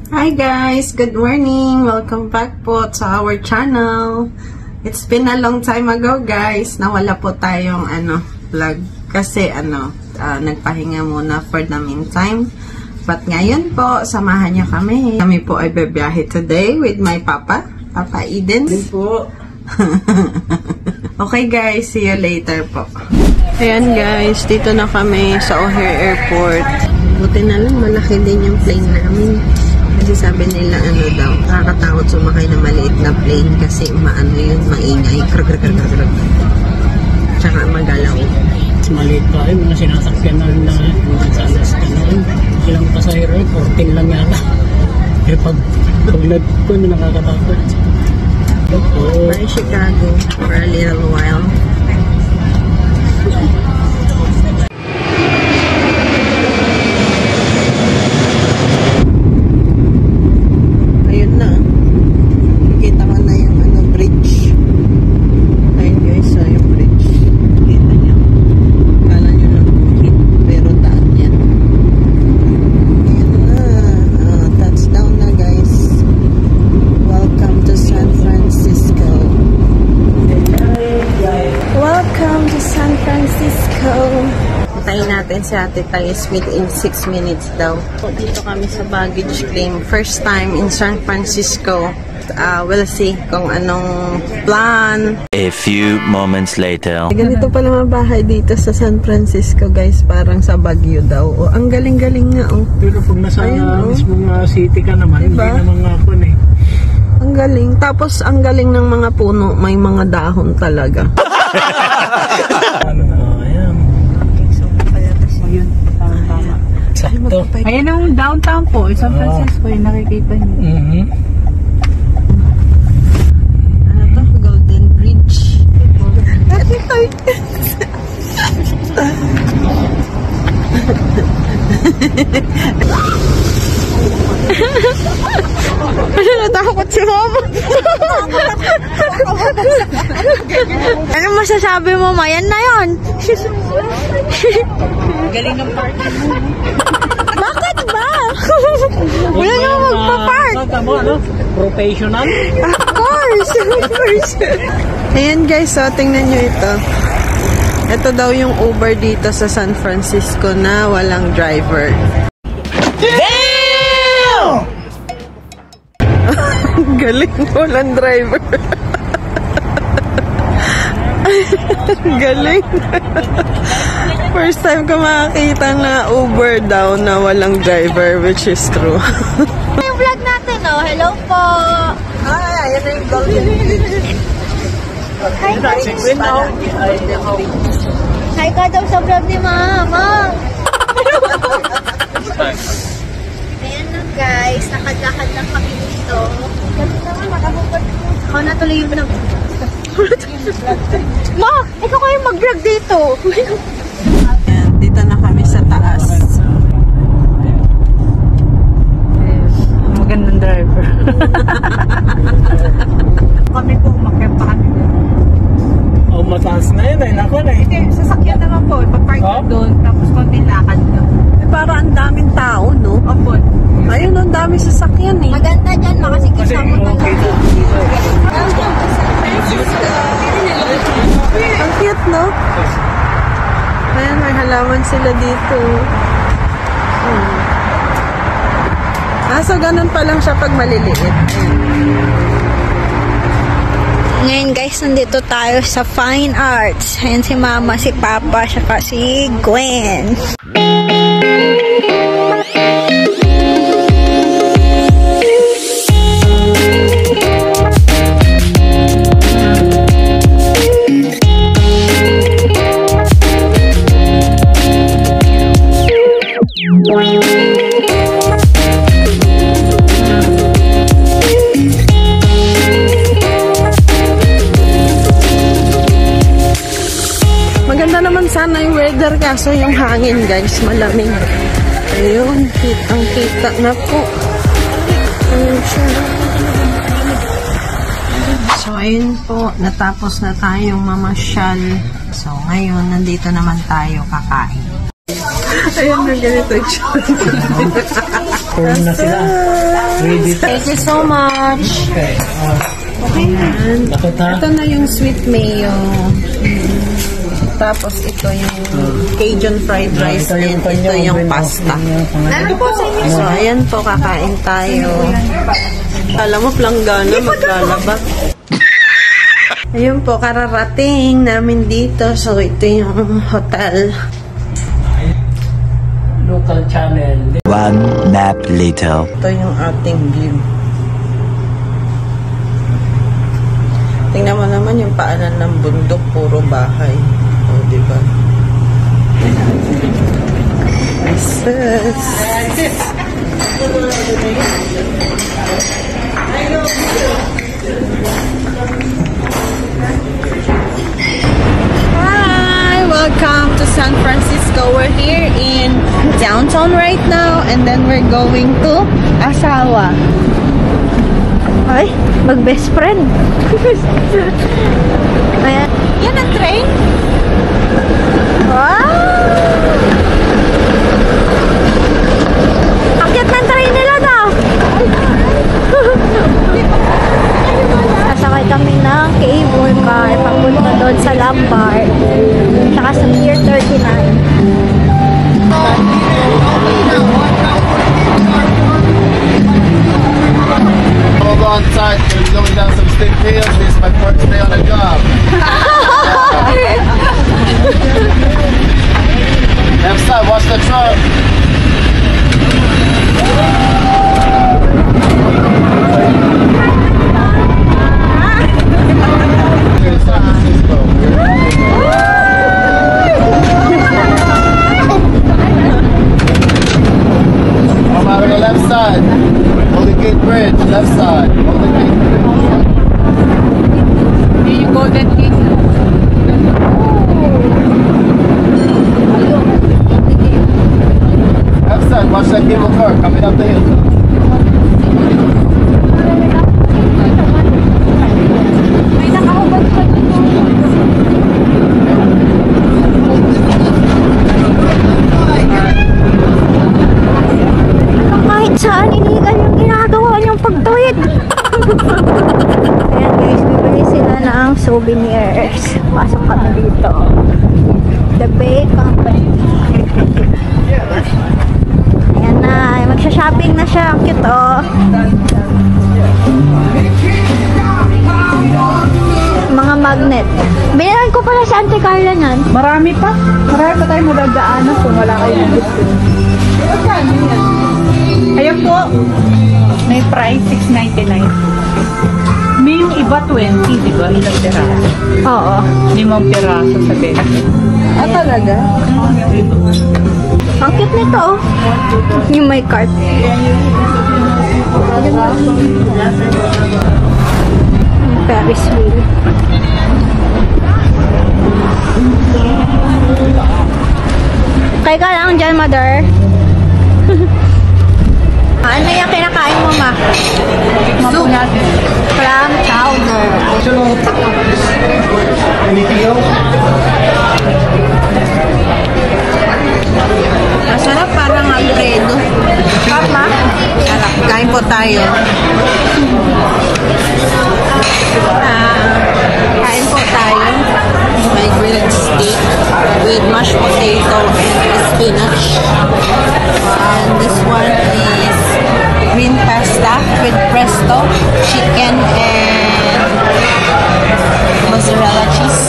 Hi guys! Good morning! Welcome back po sa our channel. It's been a long time ago guys. Nawala po tayong vlog kasi nagpahinga muna for the meantime. But ngayon po, samahan niyo kami. Kami po ay bebiyahe today with my Papa Eden. Din po. Okay guys, see you later po. Ayan guys, dito na kami sa O'Hare Airport. Buti na lang, malaki din yung plane namin. Kasi sabi nila daw, nakakatakot sumakay na maliit na plane kasi yun, maingay. Tsaka magalaw. Maliit pa rin, mga sinasakyan na rin na sa Alaska na rin. Silang pasahero, 14 lang yata. Pag nagpun, nakakatakot. We're in Chicago for a little while. Natin si Ate Thais within 6 minutes daw. Dito kami sa baggage claim. First time in San Francisco. We'll see kung anong plan. A few moments later. Ganito pala mga bahay dito sa San Francisco guys. Parang sa Baguio daw. Ang galing-galing nga. Pero pag nasa mismong city ka naman, diba? Hindi naman nga po eh. Ang galing. Tapos ang galing ng mga puno. May mga dahon talaga. Sakto. Ayan ang downtown po, San Francisco, yung nakikita niyo. Ano to? Golden Bridge. Natakot si Mama. Ano masasabi mo, Mayan na yun? Galing ng parking mo. Bakit ba? Wala naman magpa-park. Professional? Of course. Ayan guys, so tingnan nyo ito. Ito daw yung Uber dito sa San Francisco na walang driver. Damn! Galing, walang driver. Galing. First time ko makakita na Uber daw na walang driver, which is true. Yung vlog natin, oh. Hello po. Ay, ayan na yung Golden Bridge. Hi ka daw sa vlog ni Mama. Ayan na guys, nakadakad lang kami dito. Ako na tuloy yung vlog. Ma, ikaw kayo mag-vlog dito. Ayan, dito na kami sa taas. Magandang driver. Kami po, umakyat pa kami. Oh, mataas na yun. Ay, nako na eh. Hindi, sasakyan naman po. Ipag-park doon, tapos konti lakad doon. Para ang daming tao, no? Opo. Ayun, ang daming sasakyan eh. Maganda dyan, makasikisa mo na lang. Ang cute, no? Ayan, may halaman sila dito. So ganun pa lang siya pag maliliit. Ngayon guys, nandito tayo sa Fine Arts. Ayan si Mama, si Papa, saka si Gwen. So, yung hangin, guys, malamig. Ayun, kitang-kita na po. Ayun siya. So, ayun po, natapos na tayong mamasyal. So, ngayon, nandito naman tayo kakain. Ayun na ganito siya. na sila. Ready. Thank you so much. Okay. And Dapat ha? ito na yung sweet mayo. Tapos ito yung Cajun fried rice and ito yung pasta. So, ayan po, kakain tayo. Alam mo, planggana, maglalaba. Ayun po, kararating namin dito. So, ito yung hotel. Local channel. One nap later. Ito yung ating view. Tingnan mo naman yung paanan ng bundok, puro bahay. O, diba? Jesus! Hi! Welcome to San Francisco. We're here in downtown right now and then we're going to Asawa. Ay, mag-best friend. Ayan. Yan ang train? Wow! Akit ng train nila na. Sasakay kami ng cable car papunta doon sa Lombard. Saka sa Pier 39. Hold on tight, we're going down some steep hills. This is my first day on the job. Left side, watch the truck. Here's San Francisco. Come out on the left side. Golden Gate Bridge, left side. Golden Gate Bridge. Yung Golden Gate. Left side, watch that cable car coming up the hill. Kahit saan, illegal yung ginagawa niyong pagtuwid. Ayan guys, bibili sila ng souvenirs. Pasok kami dito. The Bay Company. Ayan na, magsha-shopping na siya. Ang cute oh. Mga magnet. Binilan ko pala sa Ante Carla nan. Marami pa. Marami pa tayong madagdaanan kung wala kayong gusto. Ayun po. May price, $6.99. May yung iba 20, di ba? Ilang piraso? Oo. 5 piraso sa 20. Ah, talaga? Ang cute nito oh. Yung may cart. Yung Ferris wheel. Kaya ka lang dyan, mother. Ano yung kinakain mo, ma? Soup natin. Clam chowder. Masarap, parang Alfredo. Sarap, ma? Sarap. Kain po tayo. Kain po tayo. May grilled steak with mashed potato and spinach. And this one is green pasta with presto, chicken, and mozzarella cheese.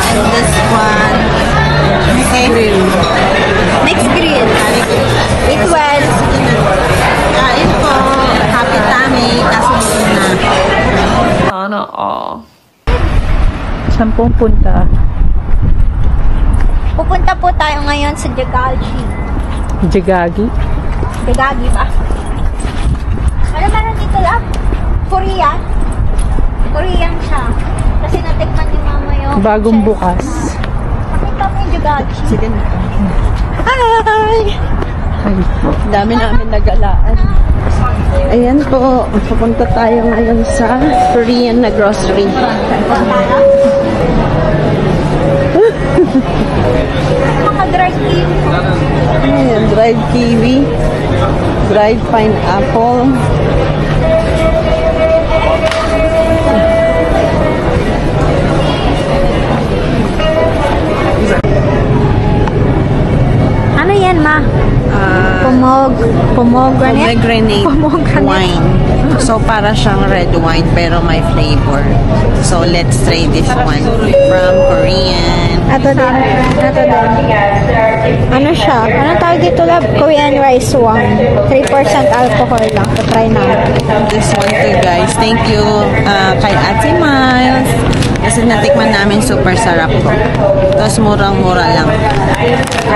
And this one, grill. Mixed grill. Eat well. Kain po. Happy tummy. Kasunod na. Sana all. Saan pong punta? Pupunta po tayo ngayon sa Jagagi. Jagagi? Jagagi ba? Ano meron dito lang? Korean? Korean siya. Kasi natikman ni mama yung Bagong chess. bukas. Nakita mo yung Gachi. Sige na. Hi! Dami namin nagalaan. Ayan po, pupunta tayo ngayon sa Korean na grocery. Mga dried kiwi. Ayan, dried kiwi, dried pineapple. Ano yan, ma? Pomegranate Wine. So, para siyang red wine pero may flavor. So, let's try this one from Korean. Ito din. Ano siya? Anong tawag dito, love? Korean rice wine. 3% alcohol lang. So, try natin. This one too, guys. Thank you kay Ate Miles. Kasi natikman namin, super sarap po. Tapos murang-mura lang.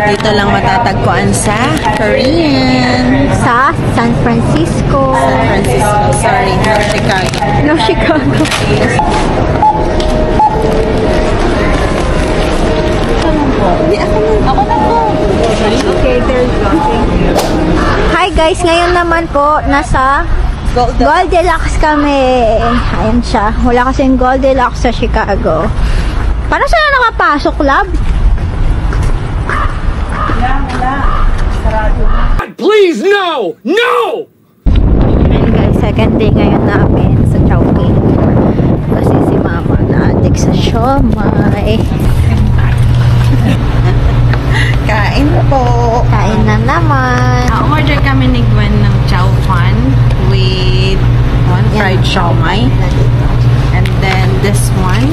Dito lang matatagpuan sa Korean. Sa San Francisco. San Francisco. Sorry, no Chicago. No, Chicago. Ako na po. Okay, there's nothing. Hi guys, ngayon naman po nasa Goldilocks kami. Ayan siya. Wala kasing Goldilocks sa Chicago. Paano sila nakapasok, love? Please, no! No! Ayan guys, second day ngayon namin sa Chowking. Kasi si mama na-addict sa siomai. Kain po. Kain na naman. Order kami ni Gwen ng chow fan with one fried siomai. And then this one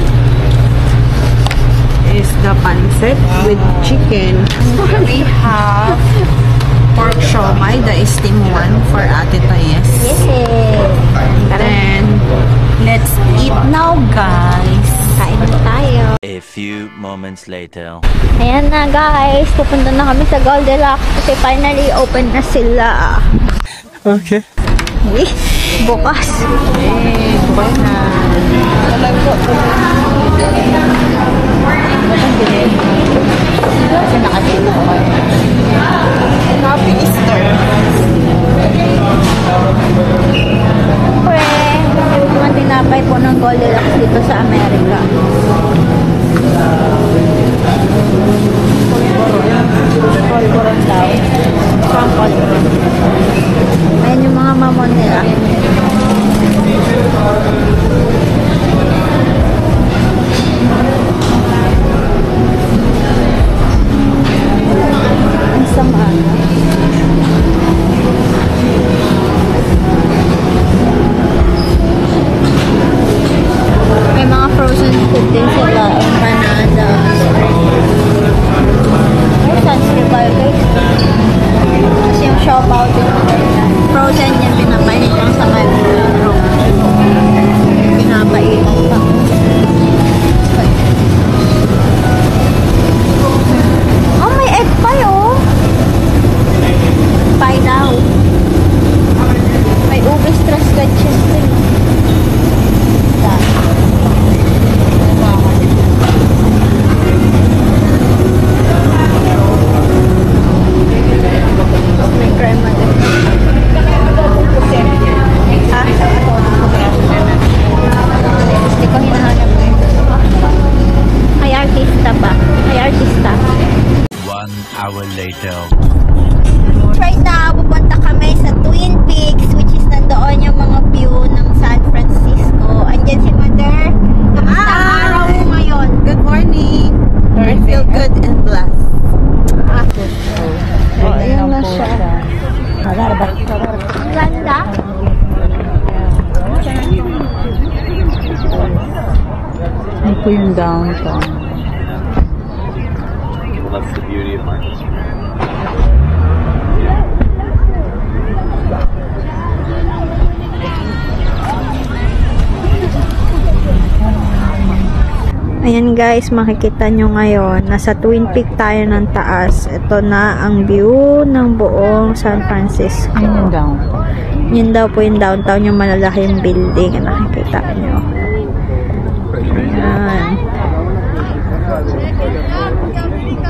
is the pancit with chicken. We have pork siomai, the steamed one for Ate Tayes. Yes. Then let's eat now, guys. Kain na tayo. A few moments later. Ayan na guys, pupunta na kami sa Goldilocks kasi finally open na sila. Okay. Uy, bukas. Bukas na. Kasi nakatino ko. Happy Easter. Siyempre, yung mga tinapay po ng Goldilocks dito sa Amerika. Polvoron daw. From polvoron. Ayan yung mga mamon nila. Ang sama. May mga frozen food din sila. Empanada. May sunscreen ba guys? Kasi yung shop out din. Frozen yan, pinapainit lang sa microwave. Pinapainit pa. Oh, may egg pie oh. Pie daw. May ube stress gadgets din. May crema din. Hindi ko hinahanap. Ay, artista ba? Ay, artista. 1 hour later. Right now, pupunta kami sa Twin Peaks, which is nandoon yung mga view ng San Francisco. Andyan si Mother. Kamusta ang araw mo ngayon? Good morning. I feel good and blessed. Ayan na siya. Ang ganda. Ito yung downtown. That's the beauty of Marcus. Ayan guys, makikita nyo ngayon, nasa Twin Peak tayo ng taas. Ito na ang view ng buong San Francisco. Yun yung downtown. Yun daw po yung downtown, yung malalaking building na nakikita nyo.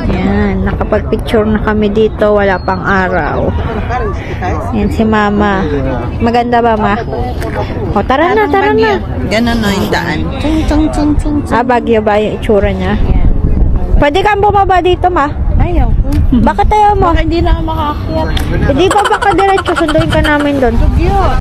Ayan. Ayan, nakapag-picture na kami dito. Wala pang araw. Ayan si Mama. Maganda ba, Ma? O, tara na, tara na. Ganun no, yung daan. Bagyo ba yung itsura niya? Pwede kang bumaba dito, Ma. Ayaw ko. Bakit ayaw mo? Hindi na ako makaakyat. Hindi pa baka diretso. Sunduin ka namin doon. Cute.